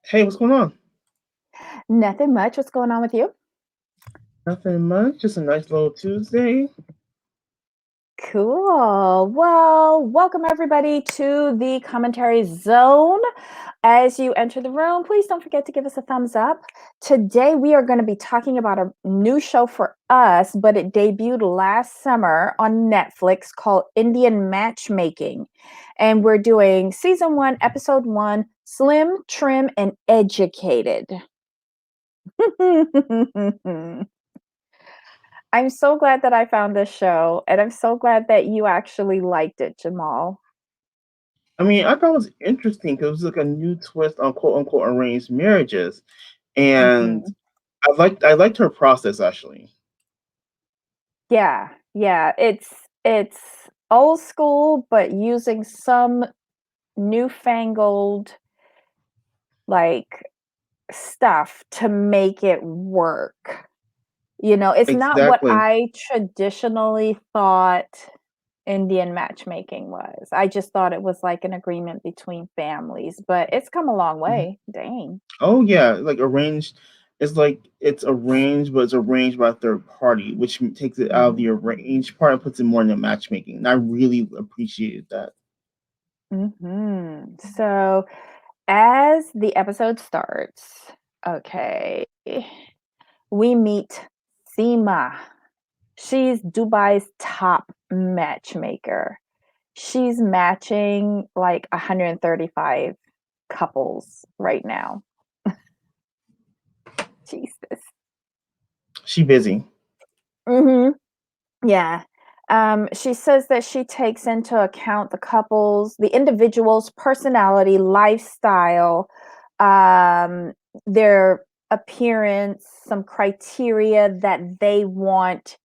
Hey, what's going on? Nothing much. What's going on with you? Nothing much. Just a nice little Tuesday. Cool. Well, welcome everybody to the commentary zone. As you enter the room, please don't forget to give us a thumbs up. Today, we are going to be talking about a new show for us, but it debuted last summer on Netflix called Indian Matchmaking. And we're doing season 1, episode 1, Slim, Trim, and Educated. I'm so glad that I found this show, and I'm so glad that you actually liked it, Jamal. I mean, I thought it was interesting because it was like a new twist on quote unquote arranged marriages, and Mhm. I liked her process actually. Yeah, yeah, it's old school, but using some newfangled, like, stuff to make it work. It's not what Exactly. I traditionally thought Indian matchmaking was. I just thought it was like an agreement between families, but it's come a long Mhm. way. Dang. Oh yeah, like arranged. It's like it's arranged, but it's arranged by a third party, which takes it out of the arranged part and puts it more in the matchmaking. And I really appreciated that. So, as the episode starts, okay, we meet Seema. She's Dubai's top matchmaker. She's matching like 135 couples right now. Jesus. She busy. Mhm. Yeah. She says that she takes into account the couples, the individual's personality, lifestyle, um, their appearance, some criteria that they want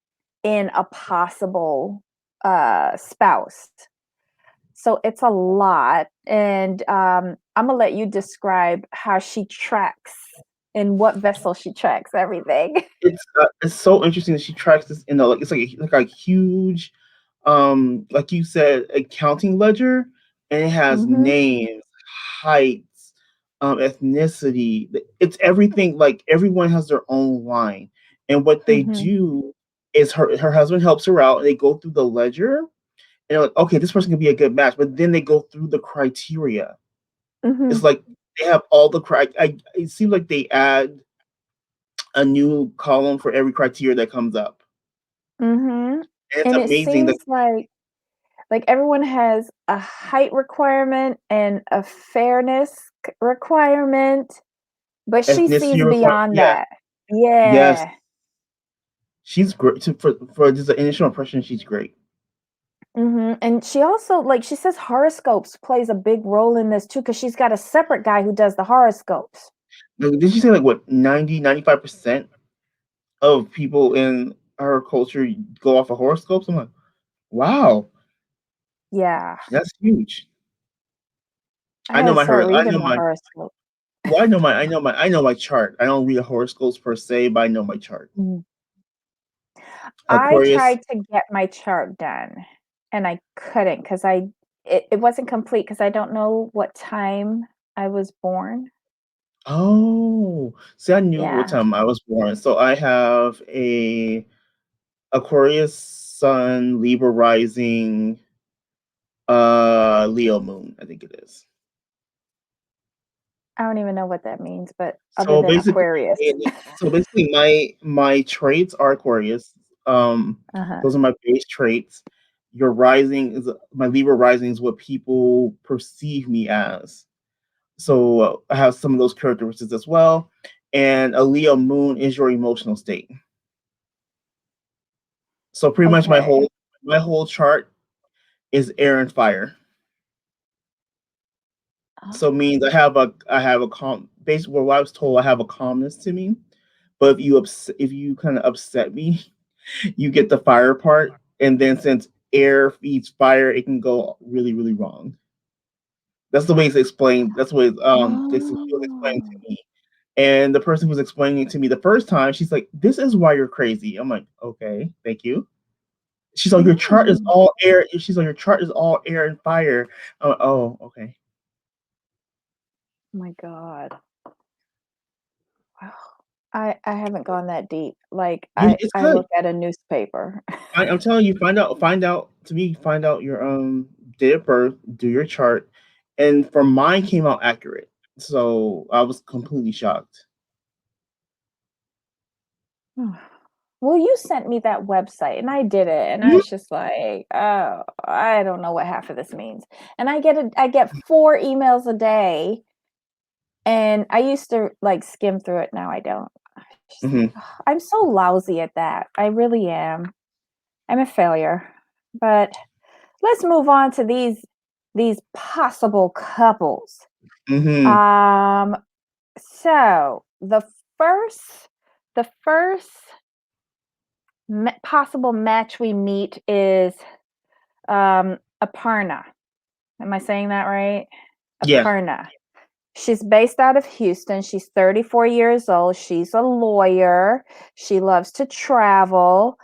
in a possible spouse. So it's a lot. And I'm gonna let you describe how she tracks in what vessel she tracks everything. It's so interesting that she tracks this in the like it's like a huge like you said accounting ledger, and it has hmm names, heights, ethnicity. It's everything. Like everyone has their own line, and what they hmm do is her husband helps her out, and they go through the ledger, and they're like, okay, this person can be a good match, but then they go through the criteria. It's hmm like they have all the it seems like they add a new column for every criteria that comes up. Mhm. And it's And it amazing that seems like everyone has a height requirement and a fairness requirement, but she ethnicity sees require beyond yeah, that. yes. Yeah. She's great for just the initial impression, she's great. And she also she says horoscopes plays a big role in this too, because she's got a separate guy who does the horoscopes. Like, did she say like what 90-95% of people in our culture go off of horoscopes? I'm like, wow, Yeah. that's huge. I I know gotta my start I reading know more my horoscopes. well, I know my chart. I don't read horoscopes per se, but I know my chart. Mm. I Aquarius. tried to get my chart done and I couldn't because it wasn't complete because I don't know what time I was born. Oh, see, I knew what Yeah. time I was born. So I have a Aquarius Sun, Libra rising, Leo moon, I think it is. I don't even know what that means, but other So than basically, Aquarius. my traits are Aquarius. Uh-huh. Those are my base traits. Your rising is my Libra rising is what people perceive me as. So I have some of those characteristics as well. And a Leo moon is your emotional state. So pretty much Okay. my whole chart is air and fire. So it means I have a calm basically what I was told I have a calmness to me. But if you kind of upset me, you get the fire part, and then since air feeds fire, it can go really, really wrong. That's the way it's explained. That's the way it was explained Oh. to me. And the person who was explaining it to me the first time, she's like, "This is why you're crazy." I'm like, "Okay, thank you." She's like, "Your chart is Mm. all air." She's like, "Your chart is all air and fire." I'm like, "Oh, okay." My God. I haven't gone that deep. Like, It's I good. look at a newspaper. I'm telling you, find out your date of birth, do your chart, and for mine came out accurate. So I was completely shocked. Well, you sent me that website and I did it and I Mhm, was just like, "Oh, I don't know what half of this means." And I get 4 emails a day and I used to like skim through it, now I don't. Just like, mhm, "Ugh, I'm so lousy at that. I really am. I'm a failure." But let's move on to these possible couples. mhm. Um so the first possible match we meet is Aparna. Am I saying that right? Yeah. Aparna. She's based out of Houston. She's 34 years old. She's a lawyer. She loves to travel.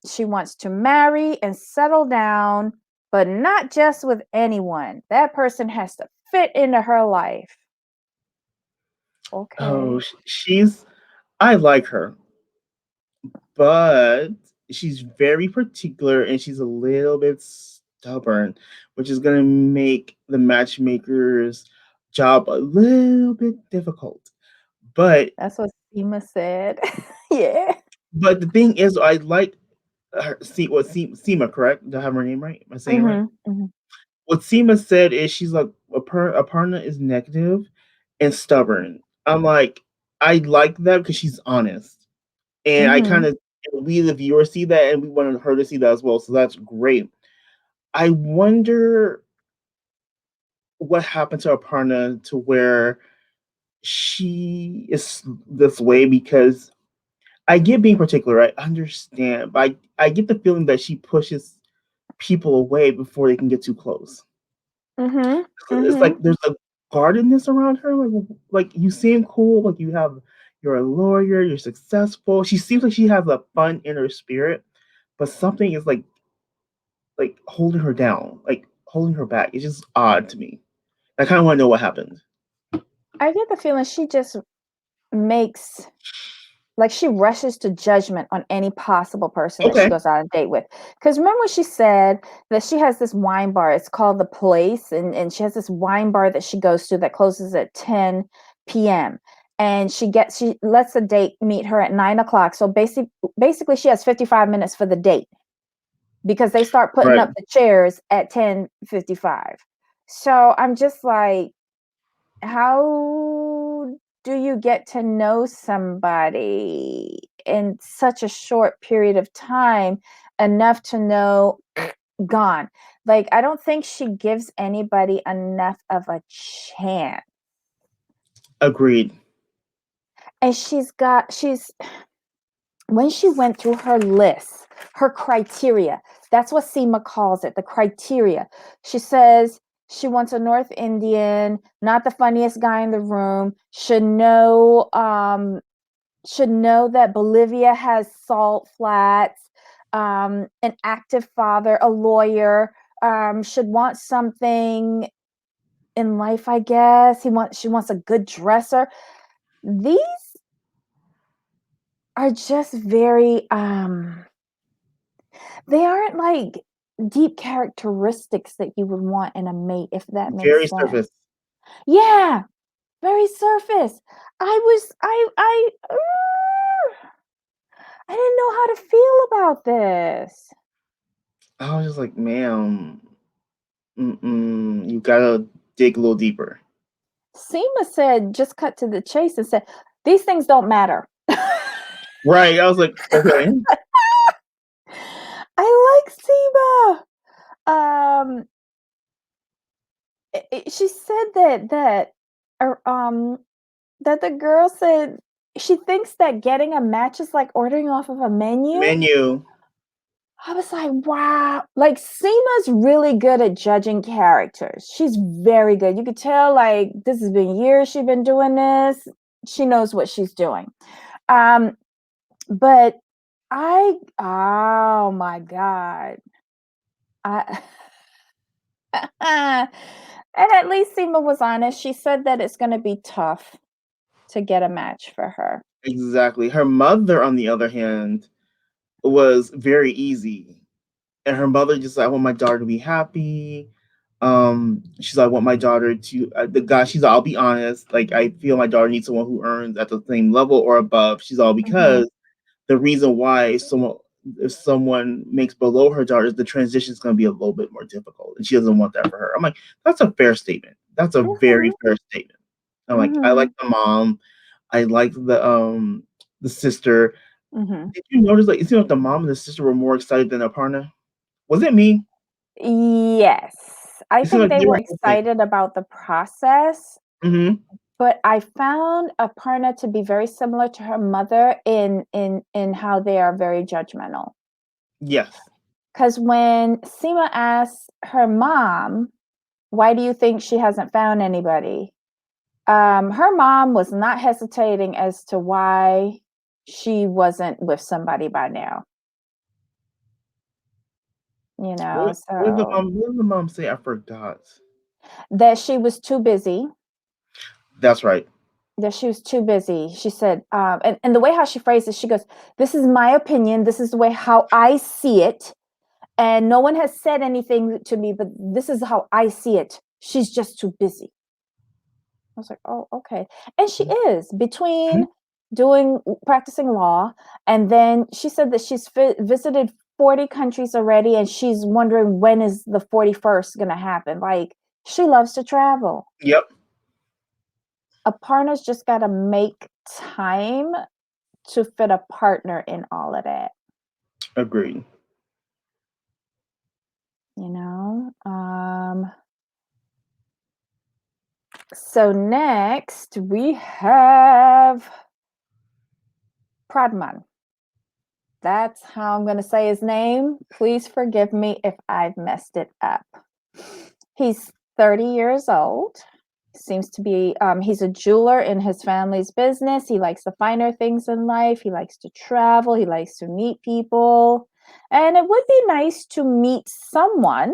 She wants to marry and settle down, but not just with anyone. That person has to fit into her life. Oh, Okay. she's I like her, but she's very particular and she's a little bit stubborn, which is gonna make the matchmaker's job a little bit difficult. But That's what Seema said. Yeah. the thing is, I like her. See what Seema, correct? Do I have her name right? Am I saying it right? Mhm. Mhm. What Seema said is she's like Aparna is negative and stubborn. I'm like, I like that because she's honest, and I kind Mhm. of we the viewer see that, and we wanted her to see that as well. So that's great. I wonder what happened to Aparna to where she is this way because I get being particular. I understand, but I get the feeling that she pushes people away before they can get too close. Mhm. It's like Mhm. there's a guardedness around her. Like you seem cool. Like you're a lawyer. You're successful. She seems like she has a fun inner spirit, but something is like holding her down, like holding her back. It's just odd to me. I kind of want to know what happened. I get the feeling she just makes like she rushes to judgment on any possible person that she Okay. goes on a date with. Because remember when she said that she has this wine bar, it's called The Place, and she has this wine bar that she goes to that closes at 10 p.m. And she lets the date meet her at 9 o'clock. So basically she has 55 minutes for the date because they start putting Right. up the chairs at 10:55. So I'm just like, how do you get to know somebody in such a short period of time enough to know gone? Like, I don't think she gives anybody enough of a chance. Agreed. And she's when she went through her list, her criteria, that's what Seema calls it, the criteria. She says she wants a North Indian, not the funniest guy in the room, should know that Bolivia has salt flats, an active father, a lawyer, should want something in life, I guess. She wants a good dresser. These are just very they aren't like deep characteristics that you would want in a mate, if that makes Very sense. surface. Yeah, very surface. I didn't know how to feel about this. I was just like, ma'am, you gotta dig a little deeper. Seema said, just cut to the chase and said, these things don't matter. Right. I was like, okay. I like Seema. She said uh, um, that the girl said she thinks that getting a match is like ordering off of a menu. Menu. I was like, wow. Like Seema's really good at judging characters. She's very good. You could tell like this has been years she's been doing this. She knows what she's doing. Um, but oh my God. I and at least Seema was honest. She said that it's gonna be tough. to get a match for her. Exactly. Her mother, on the other hand, was very easy. And her mother just like, I want my daughter to be happy. She's like, I want my daughter to the guy. She's like, I'll be honest. Like, I feel my daughter needs someone who earns at the same level or above. She's all Mhm. because the reason why someone if someone makes below her daughter, the transition is going to be a little bit more difficult, and she doesn't want that for her. I'm like, that's a fair statement. That's a very Mhm. fair statement. I'm like, I like Mhm. the mom. I like the sister. Mhm. Did you notice like it seemed like the mom and the sister were more excited than Aparna? Was it me? Yes. I It seemed think like they they were were open. excited about the process, Mhm. but I found Aparna to be very similar to her mother in how they are very judgmental. Yes. Because when Seema asks her mom, "Why do you think she hasn't found anybody?" Her mom was not hesitating as to why she wasn't with somebody by now, so What did the mom say? I forgot. that she was too busy. That's right. That she was too busy. She said, and the way how she phrased it, she goes, "This is my opinion. This is the way how I see it. And no one has said anything to me, but this is how I see it. She's just too busy." I was like, "Oh, okay." And she is Mhm. between doing practicing law, and then she said that she's visited 40 countries already, and she's wondering when is the 41st going to happen. Like, she loves to travel. Yep. Aparna's just got to make time to fit a partner in all of that, Agreed. you know? So next we have Pradman. That's how I'm going to say his name. Please forgive me if I've messed it up. He's 30 years old. Seems to be, he's a jeweler in his family's business. He likes the finer things in life. He likes to travel. He likes to meet people. And it would be nice to meet someone,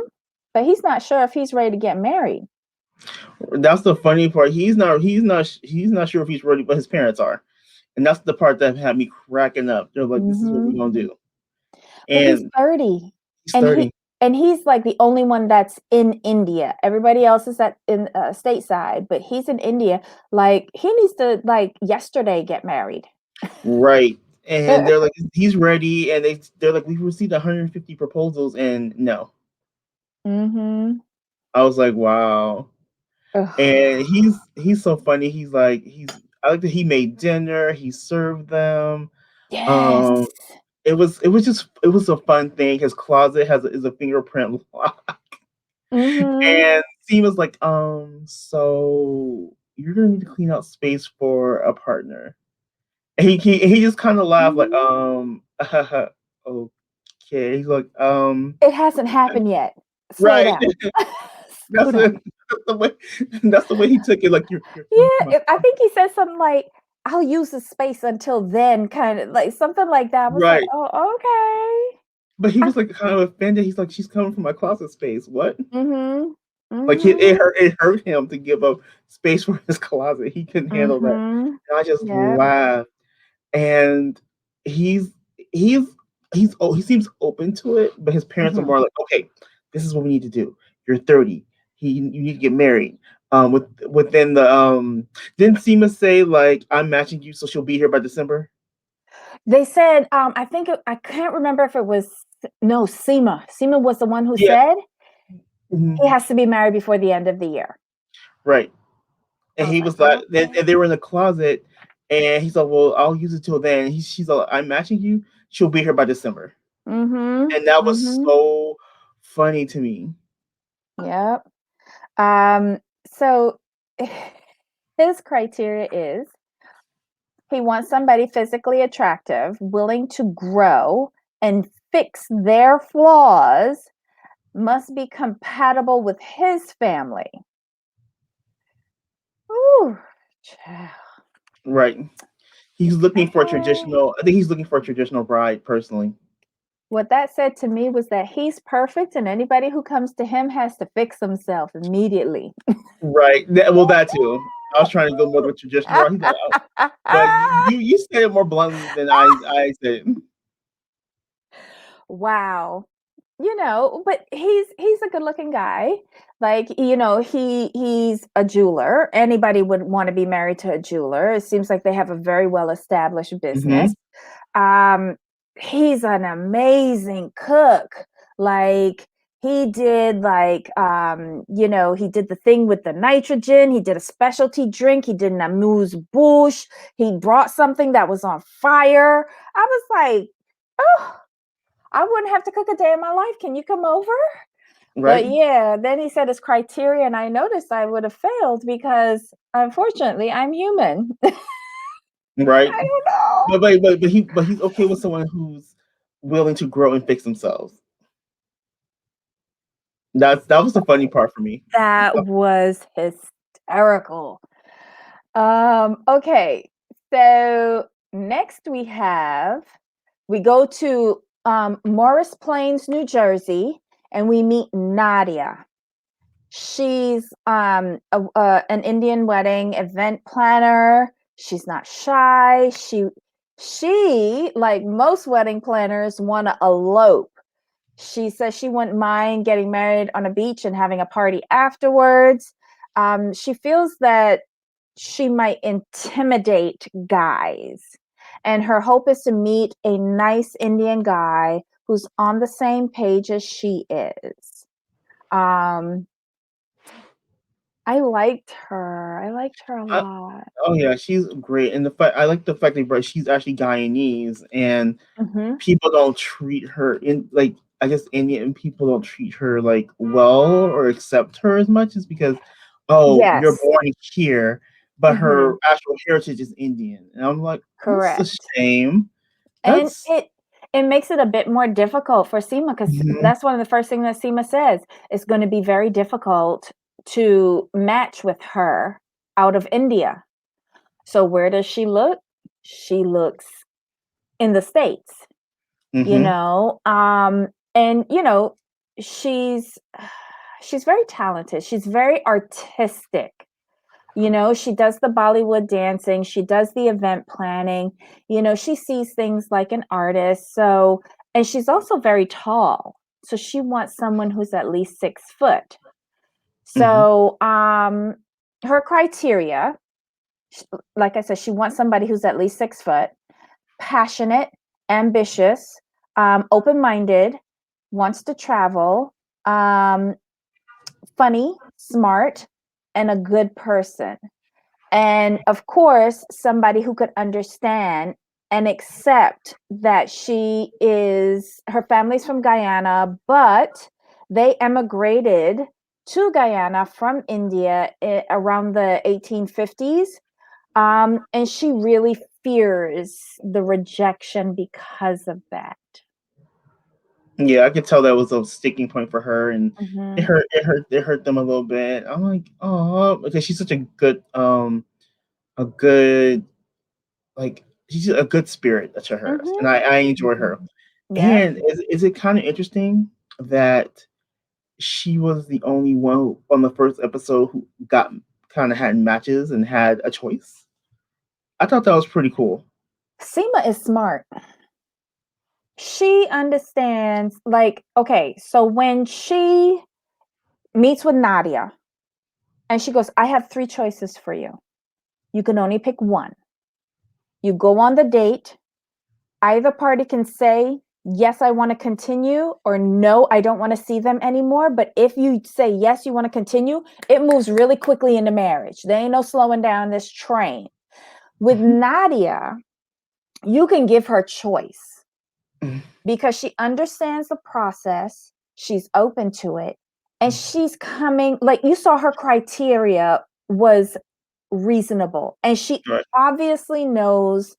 but he's not sure if he's ready to get married. That's the funny part. He's not sure if he's ready, but his parents are. And that's the part that had me cracking up. They're like, this is what we're Hmm. gonna do. But he's And 30, he's and 30. he's like the only one that's in India. Everybody else is at in stateside, but he's in India. Like, he needs to, like, yesterday get married. Right. And they're like, he's ready. And they're like, we've received 150 proposals and no. Mhm. I was like, wow. And Ugh. he's so funny. I like that he made dinner, he served them. Yes. Um it was a fun thing. His closet is a fingerprint lock. Mhm. And Seema's like, so you're gonna need to clean out space for a partner. And he just kind of laughed like, Mhm. okay. He's like, It hasn't happened yet. Slow right. down. Slow That's down. it. That's the way that's the way he took it. Like you're coming to my Yeah, I closet. think he said something like, "I'll use the space until then," kinda like something like that. I was like, Right. "Oh, okay." But he I was like kind of offended. He's like, she's coming from my closet space. What? Mhm. Like Mhm. it hurt him to give up space for his closet. He couldn't handle that. Mhm. And I just Yep. laughed. And he's he's he seems open to it, but his parents are Mhm. more like, okay, this is what we need to do. You're 30. You need to get married. Within the didn't Seema say like I'm matching you so she'll be here by December? They said, I think I can't remember if it was no, Seema. Seema was the one who Yeah. said he Mhm. has to be married before the end of the year. Right. I And was he like, was like, "Okay." and they were in the closet, and he's like, "Well, I'll use it till then." She's like, "I'm matching you. She'll be here by December," Mhm. and that was Mhm. so funny to me. Yep. So his criteria is he wants somebody physically attractive, willing to grow and fix their flaws, must be compatible with his family. Ooh, child. Right. He's looking for a Okay. traditional. I think he's looking for a traditional bride, personally. What that said to me was that he's perfect, and anybody who comes to him has to fix himself immediately. Right. Well, that too. I was trying to go more the traditional route. He's like, oh, but you said it more bluntly than I said it. Wow. But he's a good-looking guy. Like, he's a jeweler. Anybody would want to be married to a jeweler. It seems like they have a very well-established business. Hmm. Um, he's an amazing cook. Like, he did he did the thing with the nitrogen, he did a specialty drink, he did an amuse-bouche, he brought something that was on fire. I was like, oh, I wouldn't have to cook a day in my life. Can you come over? But Right, yeah, then he said his criteria, and I noticed I would have failed because unfortunately I'm human. I right. don't know. But he's okay with someone who's willing to grow and fix themselves. That was the funny part for me. That was hysterical. Okay. So next we go to Morris Plains, New Jersey, and we meet Nadia. She's an Indian wedding event planner. She's not shy. She like most wedding planners want to elope. She says she wouldn't mind getting married on a beach and having a party afterwards. She feels that she might intimidate guys. And her hope is to meet a nice Indian guy who's on the same page as she is. Um, I liked her. I liked her a I, lot. oh yeah, she's great, and the fact I like the fact that she's actually Guyanese, and Mhm. people don't treat her in like I guess Indian people don't treat her like well or accept her as much is because oh you're Yes. born here, but her Mhm. actual heritage is Indian, and I'm like that's a Correct. shame. And That's it makes it a bit more difficult for Seema because mhm, that's one of the first things that Seema says. It's going to be very difficult to match with her out of India. So where does she look? She looks in the States, you mhm, know. And she's she's very talented. She's very artistic. She does the Bollywood dancing, she does the event planning, she sees things like an artist. So, and she's also very tall. So she wants someone who's at least 6 foot. mhm. So, her criteria, like I said, she wants somebody who's at least 6 foot, passionate, ambitious, open minded, wants to travel, um, funny, smart, and a good person. And of course, somebody who could understand and accept that her family's from Guyana, but they emigrated to Guyana from India around the 1850s. And she really fears the rejection because of that. Yeah, I could tell that was a sticking point for her, and Hmm. it hurt them a little bit. I'm like, oh, because she's such a good like she's a good spirit to her, and Hmm. I enjoy her. Yep. And is it kind of interesting that she was the only one on the first episode who got kind of had matches and had a choice? I thought that was pretty cool. Seema is smart. She understands, like, okay, so when she meets with Nadia and she goes, I have three choices for you. You can only pick one. You go on the date. Either party can say, yes, I want to continue, or no, I don't want to see them anymore. But if you say, yes, you want to continue, it moves really quickly into marriage. There ain't no slowing down this train. With Mhm. Nadia, you can give her choice Mhm. because she understands the process, she's open to it, and she's coming, like you saw her criteria was reasonable. And she Right. obviously knows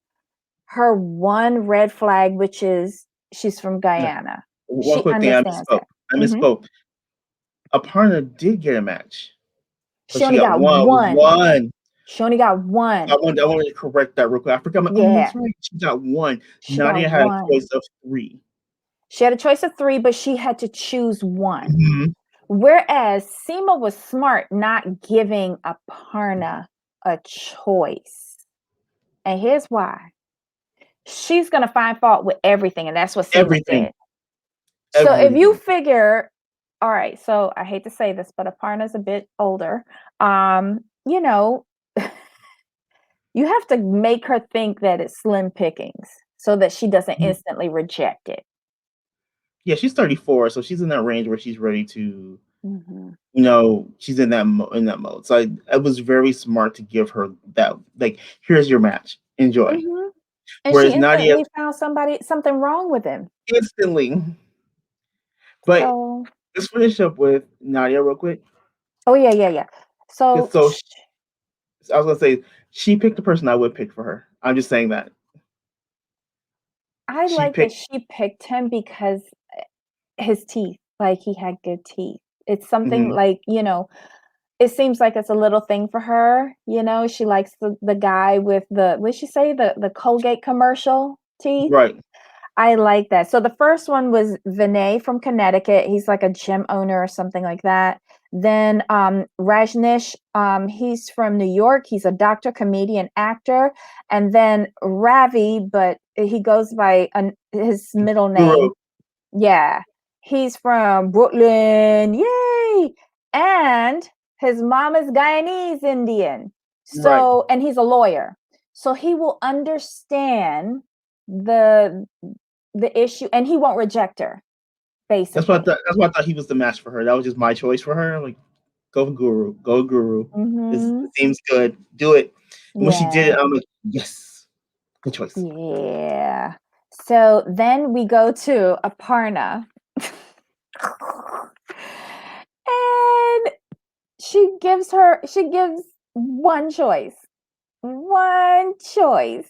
her one red flag, which is she's from Yeah. Guyana. One She quick thing, understands that. I Mhm. misspoke. Aparna did get a match, but She she only got got one. one. One. She only got one. I wanted to correct that real quick. I forgot my. Oh, Yeah, that's right. She got one. she got Nadia had a one. choice of three. She had a choice of three, but she had to choose one. Mhm. Whereas Seema was smart not giving Aparna. a choice. And here's why. She's gonna find fault with everything, and that's what Seema Everything, did. So if you everything. figure, all right, so I hate to say this, but Aparna's a bit older. You know, you have to make her think that it's slim pickings so that she doesn't Mhm. instantly reject it. Yeah, she's 34, so she's in that range where she's ready to, Mhm. she's in that mode. So it was very smart to give her that, like, here's your match, enjoy. Mhm. And she Whereas Nadia instantly found something wrong with him. instantly, but So let's finish up with Nadia real quick. oh, yeah, yeah, yeah. And So so I was gonna say she picked the person I would pick for her. I'm just saying that I she like that picked. she picked him because his teeth, like, he had good teeth. It's something Mhm, like, it seems like it's a little thing for her, she likes the guy with what'd she say? The Colgate commercial teeth? right, I like that. So the first one was Vinay from Connecticut. He's like a gym owner or something like that. Then Rajnish, he's from New York. He's a doctor, comedian, actor. And then Ravi, but he goes by his middle guru, name. Yeah. He's from Brooklyn. Yay! And his mom is Guyanese Indian. right. So, and he's a lawyer. So he will understand the the issue and he won't reject her, That's what I basically. thought. That's why I thought he was the match for her. That was just my choice for her. I'm like, go guru, go guru. This Mhm. seems good. Do it. And when she did Yeah. it, I'm like, yes, good choice. Yeah. So then we go to Aparna. And she gives one choice. One choice.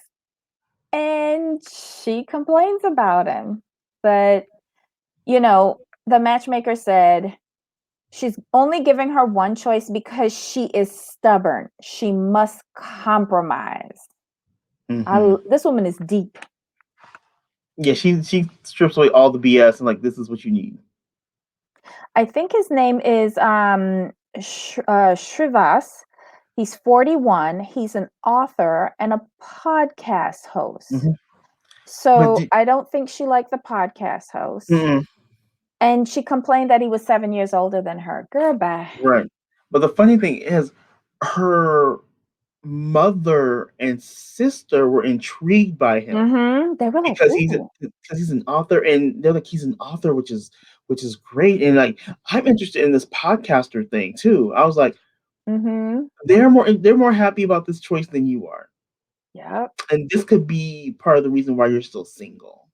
And she complains about him. But, the matchmaker said she's only giving her one choice because she is stubborn. She must compromise. Hmm. This woman is deep. Yeah, she strips away all the BS and like this is what you need. I think his name is Shrivas. He's 41. He's an author and a podcast host. Hmm. But So I don't think she liked the podcast host. mm-mm, And she complained that he was 7 years older than her. Girl, bye. right. But the funny thing is, her mother and sister were intrigued by him They were like, because ooh. he's an author, and they're like he's an author, which is great. And like I'm interested in this podcaster thing too. I was like, Mm-hmm. they're more happy about this choice than you are, Yep. and this could be part of the reason why you're still single.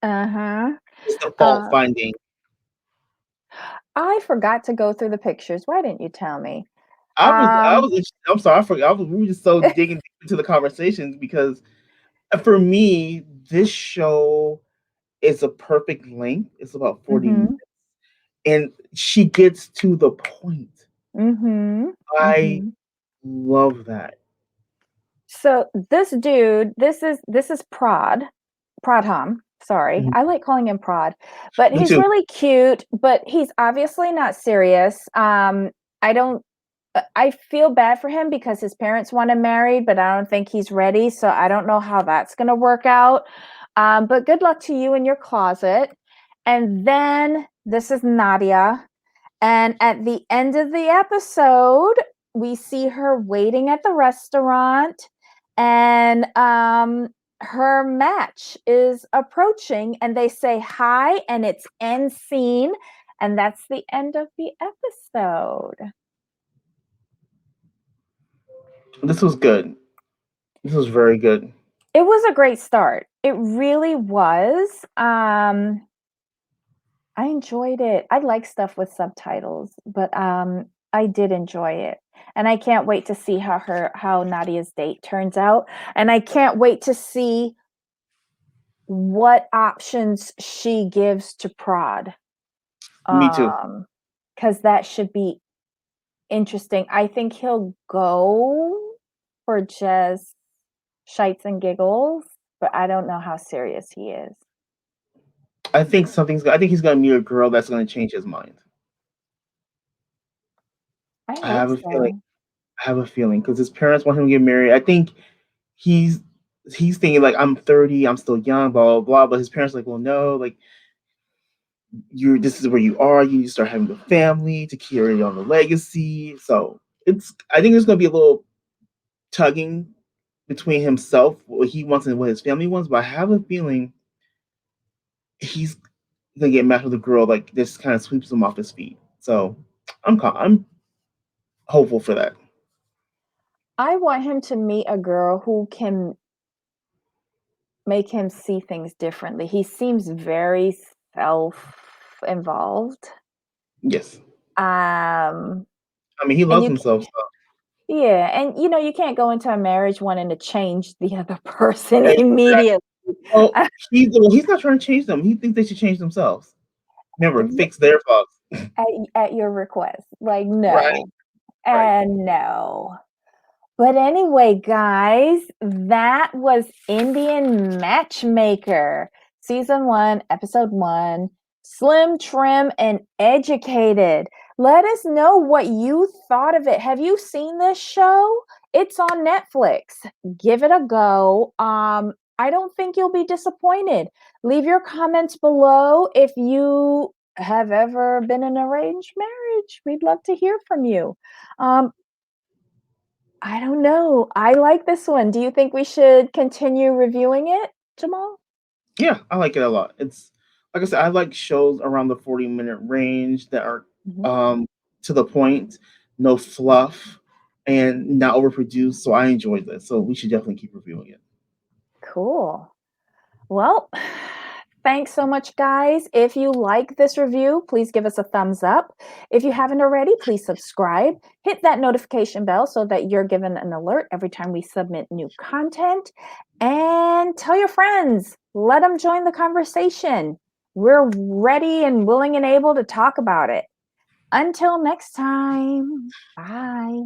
Uh-huh. It's the fault Uh, finding. I forgot to go through the pictures. Why didn't you tell me? I Um, was I'm sorry, I forgot. We were just so digging deep into the conversations because for me, this show is a perfect length. It's about 40 minutes, mhm, and she gets to the point. mhm, I mhm. love that. So this is Pradham. Sorry, Mhm. I like calling him Prod, but Me he's too. really cute. But he's obviously not serious. I don't. I feel bad for him because his parents want him married, but I don't think he's ready. So I don't know how that's going to work out. But good luck to you in your closet. And then this is Nadia. And at the end of the episode, we see her waiting at the restaurant, and her match is approaching, and they say hi, and it's end scene, and that's the end of the episode. This was good. This was very good. It was a great start. It really was. I enjoyed it. I like stuff with subtitles, but I did enjoy it. And I can't wait to see how Nadia's date turns out. And I can't wait to see what options she gives to Prod. Me too. Because that should be interesting. I think he'll go for just shites and giggles, but I don't know how serious he is. I think he's gonna meet a girl that's gonna change his mind. I I hope have a feeling. so. I have a feeling because his parents want him to get married. I think he's he's thinking like I'm 30, I'm still young, blah blah blah. But his parents are like, well, no, like you this is where you are. You need to start having a family to carry on the legacy. So it's I think there's gonna be a little tugging between himself, what he wants and what his family wants. But I have a feeling he's gonna get matched with a girl like this kind of sweeps him off his feet. So I'm hopeful for that. I want him to meet a girl who can make him see things differently. He seems very self-involved. Yes. Um, I mean he and loves you himself, so Yeah, and, you can't go into a marriage wanting to change the other person exactly. immediately. Well, Uh, he's not trying to change them. He thinks they should change themselves. Remember, w fix their faults. at your request, like, Right, no, right. and no. But anyway, guys, that was Indian Matchmaker, season 1, episode 1, Slim, Trim, and Educated. Let us know what you thought of it. Have you seen this show? It's on Netflix. Give it a go. I don't think you'll be disappointed. Leave your comments below if you have ever been in an arranged marriage. We'd love to hear from you. Um, I don't know. I like this one. Do you think we should continue reviewing it, Jamal? Yeah, I like it a lot. It's like I said, I like shows around the 40-minute range that are Mhm. um to the point, no fluff, and not overproduced. So I enjoyed this. So we should definitely keep reviewing it. Cool. Well, thanks so much, guys. If you like this review, please give us a thumbs up. If you haven't already, please subscribe. Hit that notification bell so that you're given an alert every time we submit new content. And tell your friends, let them join the conversation. We're ready and willing and able to talk about it. Until next time, bye.